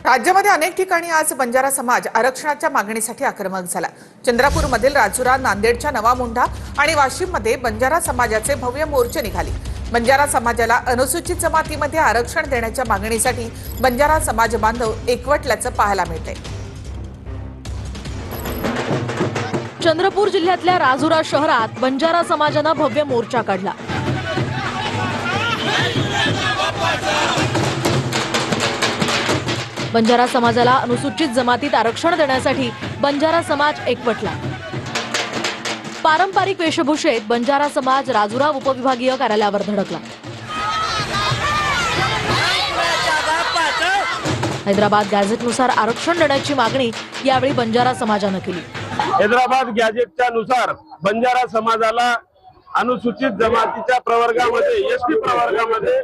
राज्यामध्ये अनेक ठिकाणी आज बंजारा समाज आरक्षणाच्या मागणीसाठी आक्रमक झाला। चंद्रपूरमधील राजुरा, नांदेडच्या नवा मुंढा आणि वाशिममध्ये बंजारा समाजाचे भव्य मोर्चे निघाले। बंजारा समाजाला अनुसूचित जमातीमध्ये आरक्षण देण्याच्या मागणीसाठी बंजारा समाज बांधव एकवटल्याचं पाहायला मिळते। चंद्रपूर जिल्ह्यातल्या राजुरा शहरात बंजारा समाजाने भव्य मोर्चा काढला। बंजारा समाजाला अनुसूचित जमातीत आरक्षण देण्यासाठी बंजारा समाज एकवटला। पारंपरिक वेशभूषेत बंजारा समाज राजुरा उपविभागीय कार्यालयावर धडकला। हैदराबाद गॅझेटनुसार आरक्षण देण्याची मागणी यावेळी बंजारा समाजाने केली। हैदराबाद गॅझेटच्या नुसार बंजारा समाजाला अनुसूचित जमातीच्या प्रवर्गामध्ये एसटी प्रवर्गामध्ये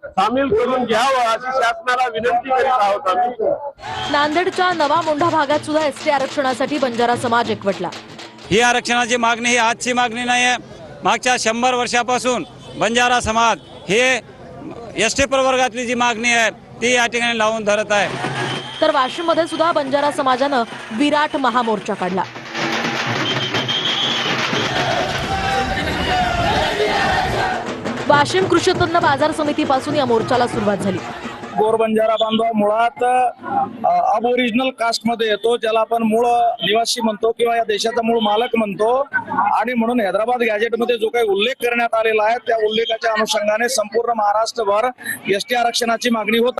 सामील करून घ्यावं अशी शासनाला विनंती करीत आहोत आम्ही। नांदेडच्या नवा मुंढा भागात सुद्धा एसटी आरक्षणासाठी बंजारा समाज एकवटला। ही आरक्षणाची मागणी ही आजची मागणी नाही आहे। मागच्या 100 वर्षापासून बंजारा समाज हे एसटी प्रवर्गातली जी मागणी आहे ती या ठिकाणी लावून धरत आहे। तर वाशिममध्ये सुद्धा बंजारा समाजाने विराट महामोर्चा काढला। वाशिम कृषी उत्पन्न बाजार समितीपासून या मोर्चाला सुरुवात झाली। गोरबंजारा बांधव मुळात अबोरिजिनल कास्ट मध्ये येतो, ज्याला आपण मूळ निवासी म्हणतो किंवा या देशाचा मूळ मालक म्हणतो। आणि म्हणून हैदराबाद गॅझेट मध्ये जो काही उल्लेख करण्यात आलेला आहे त्या उल्लेखाच्या अनुषंगाने संपूर्ण महाराष्ट्रभर एसटी आरक्षणाची मागणी होत